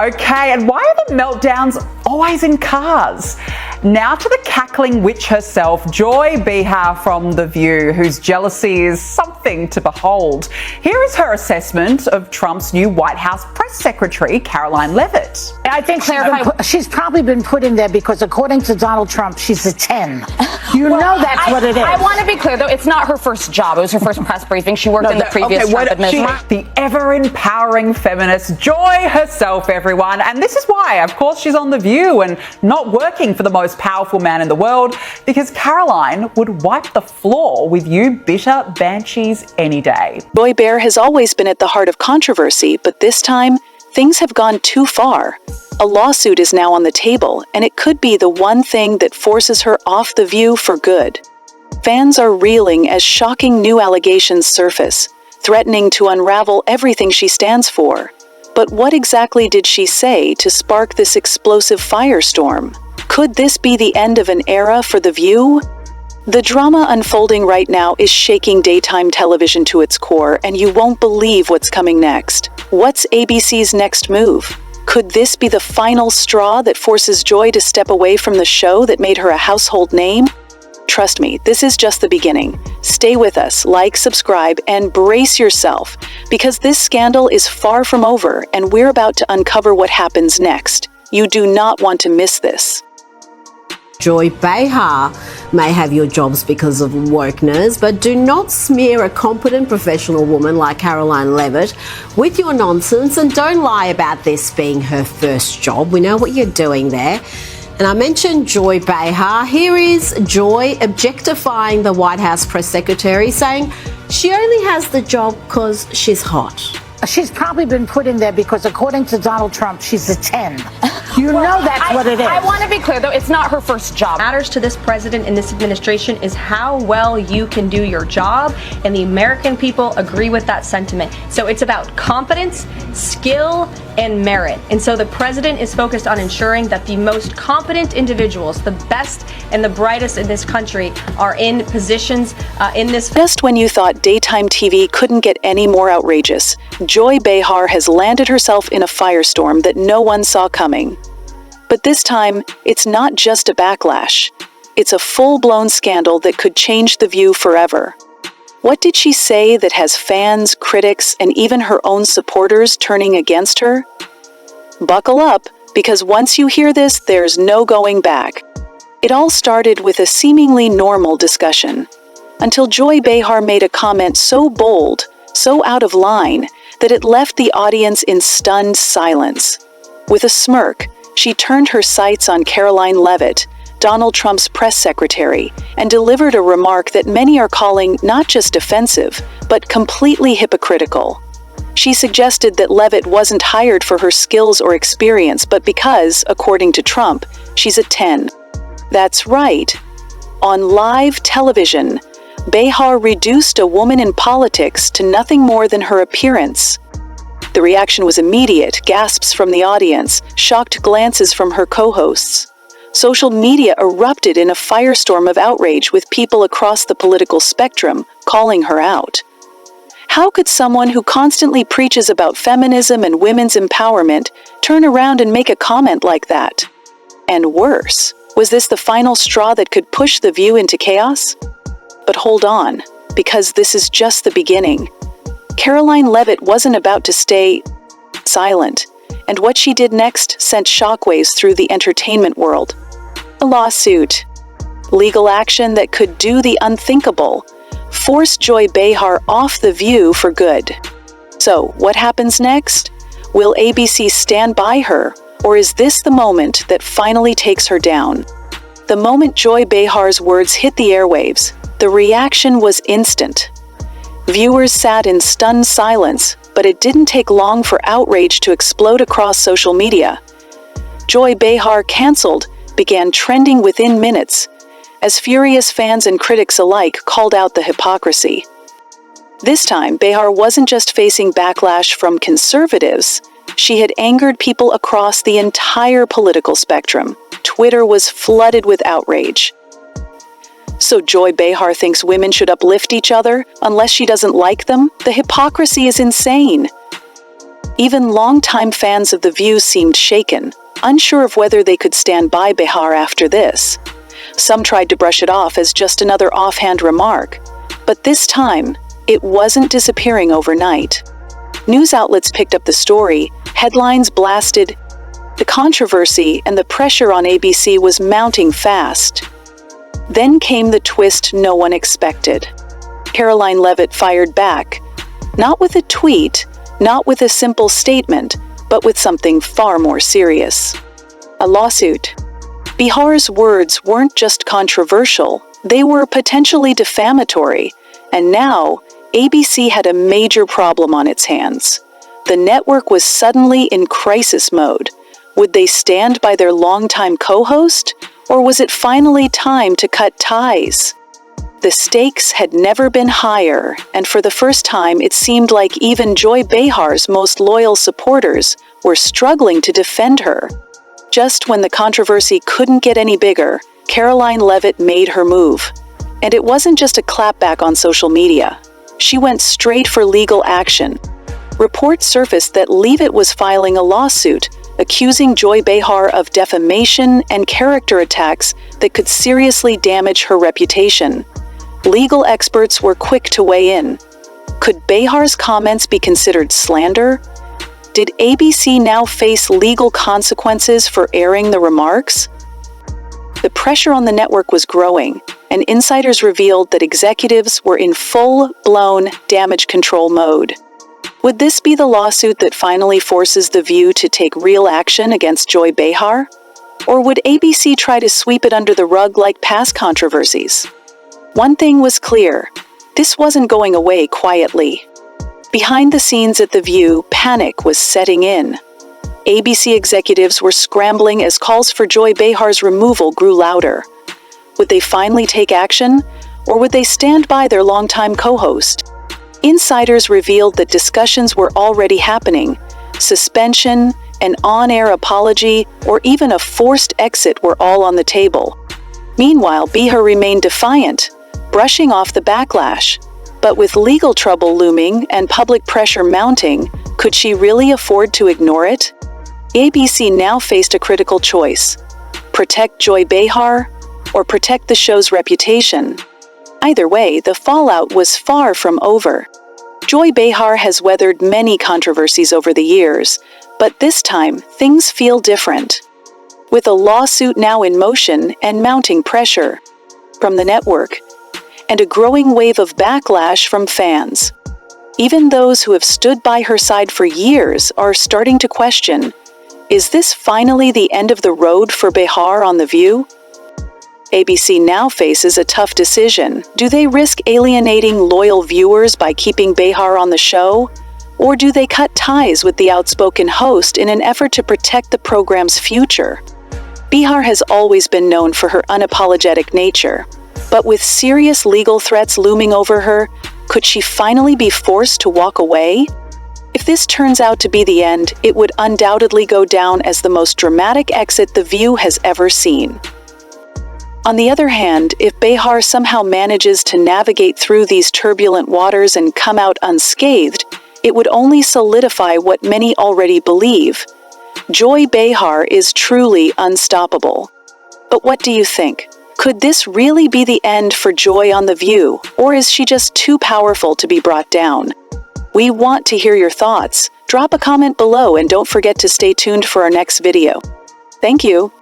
Okay, and why are the meltdowns always in cars? Now to the cackling witch herself, Joy Behar from The View, whose jealousy is something to behold. Here is her assessment of Trump's new White House press secretary, Karoline Leavitt. I think she's probably been put in there because, according to Donald Trump, she's a 10. You know that's what it is. I want to be clear, though, it's not her first job. It was her first press briefing. She worked in the previous Trump administration. The ever-empowering feminist, Joy herself, everyone. And this is why, of course, she's on The View and not working for the most powerful man in the world, because Karoline would wipe the floor with you bitter banshees any day. Joy Behar has always been at the heart of controversy, but this time, things have gone too far. A lawsuit is now on the table, and it could be the one thing that forces her off The View for good. Fans are reeling as shocking new allegations surface, threatening to unravel everything she stands for. But what exactly did she say to spark this explosive firestorm? Could this be the end of an era for The View? The drama unfolding right now is shaking daytime television to its core, and you won't believe what's coming next. What's ABC's next move? Could this be the final straw that forces Joy to step away from the show that made her a household name? Trust me, this is just the beginning. Stay with us, like, subscribe, and brace yourself, because this scandal is far from over, and we're about to uncover what happens next. You do not want to miss this. Joy Behar may have your jobs because of wokeness, but do not smear a competent professional woman like Karoline Leavitt with your nonsense, and don't lie about this being her first job. We know what you're doing there. And I mentioned Joy Behar. Here is Joy objectifying the White House press secretary, saying she only has the job because she's hot. She's probably been put in there because, according to Donald Trump, she's a 10. You know that's what it is. I want to be clear, though, it's not her first job. What matters to this president and this administration is how well you can do your job, and the American people agree with that sentiment. So it's about competence, skill, and merit. And so the president is focused on ensuring that the most competent individuals, the best and the brightest in this country, are in positions in this. Just when you thought daytime TV couldn't get any more outrageous, Joy Behar has landed herself in a firestorm that no one saw coming. But this time, it's not just a backlash. It's a full-blown scandal that could change The View forever. What did she say that has fans, critics, and even her own supporters turning against her? Buckle up, because once you hear this, there's no going back. It all started with a seemingly normal discussion, until Joy Behar made a comment so bold, so out of line, that it left the audience in stunned silence. With a smirk, she turned her sights on Karoline Leavitt, Donald Trump's press secretary, and delivered a remark that many are calling not just offensive, but completely hypocritical. She suggested that Leavitt wasn't hired for her skills or experience, but because, according to Trump, she's a 10. That's right. On live television, Behar reduced a woman in politics to nothing more than her appearance. The reaction was immediate, gasps from the audience, shocked glances from her co-hosts. Social media erupted in a firestorm of outrage, with people across the political spectrum calling her out. How could someone who constantly preaches about feminism and women's empowerment turn around and make a comment like that? And worse, was this the final straw that could push The View into chaos? But hold on, because this is just the beginning. Karoline Leavitt wasn't about to stay silent, and what she did next sent shockwaves through the entertainment world. A lawsuit, legal action that could do the unthinkable, force Joy Behar off The View for good. So, what happens next? Will ABC stand by her, or is this the moment that finally takes her down? The moment Joy Behar's words hit the airwaves, the reaction was instant. Viewers sat in stunned silence, but it didn't take long for outrage to explode across social media. Joy Behar cancelled began trending within minutes, as furious fans and critics alike called out the hypocrisy. This time, Behar wasn't just facing backlash from conservatives, she had angered people across the entire political spectrum. Twitter was flooded with outrage. So Joy Behar thinks women should uplift each other unless she doesn't like them? The hypocrisy is insane. Even longtime fans of The View seemed shaken, unsure of whether they could stand by Behar after this. Some tried to brush it off as just another offhand remark, but this time, it wasn't disappearing overnight. News outlets picked up the story, headlines blasted. The controversy and the pressure on ABC was mounting fast. Then came the twist no one expected. Karoline Leavitt fired back, not with a tweet, not with a simple statement, but with something far more serious. A lawsuit. Behar's words weren't just controversial, they were potentially defamatory, and now ABC had a major problem on its hands. The network was suddenly in crisis mode. Would they stand by their longtime co-host, or was it finally time to cut ties? The stakes had never been higher, and for the first time it seemed like even Joy Behar's most loyal supporters were struggling to defend her. Just when the controversy couldn't get any bigger, Karoline Leavitt made her move. And it wasn't just a clapback on social media. She went straight for legal action. Reports surfaced that Leavitt was filing a lawsuit accusing Joy Behar of defamation and character attacks that could seriously damage her reputation. Legal experts were quick to weigh in. Could Behar's comments be considered slander? Did ABC now face legal consequences for airing the remarks? The pressure on the network was growing, and insiders revealed that executives were in full-blown damage control mode. Would this be the lawsuit that finally forces The View to take real action against Joy Behar? Or would ABC try to sweep it under the rug like past controversies? One thing was clear, this wasn't going away quietly. Behind the scenes at The View, panic was setting in. ABC executives were scrambling as calls for Joy Behar's removal grew louder. Would they finally take action, or would they stand by their longtime co-host? Insiders revealed that discussions were already happening. Suspension, an on-air apology, or even a forced exit were all on the table. Meanwhile, Behar remained defiant, brushing off the backlash. But with legal trouble looming and public pressure mounting, could she really afford to ignore it? ABC now faced a critical choice: protect Joy Behar or protect the show's reputation. Either way, the fallout was far from over. Joy Behar has weathered many controversies over the years, but this time things feel different. With a lawsuit now in motion and mounting pressure from the network, and a growing wave of backlash from fans. Even those who have stood by her side for years are starting to question, is this finally the end of the road for Behar on The View? ABC now faces a tough decision. Do they risk alienating loyal viewers by keeping Behar on the show? Or do they cut ties with the outspoken host in an effort to protect the program's future? Behar has always been known for her unapologetic nature. But with serious legal threats looming over her, could she finally be forced to walk away? If this turns out to be the end, it would undoubtedly go down as the most dramatic exit The View has ever seen. On the other hand, if Behar somehow manages to navigate through these turbulent waters and come out unscathed, it would only solidify what many already believe. Joy Behar is truly unstoppable. But what do you think? Could this really be the end for Joy on The View, or is she just too powerful to be brought down? We want to hear your thoughts. Drop a comment below and don't forget to stay tuned for our next video. Thank you.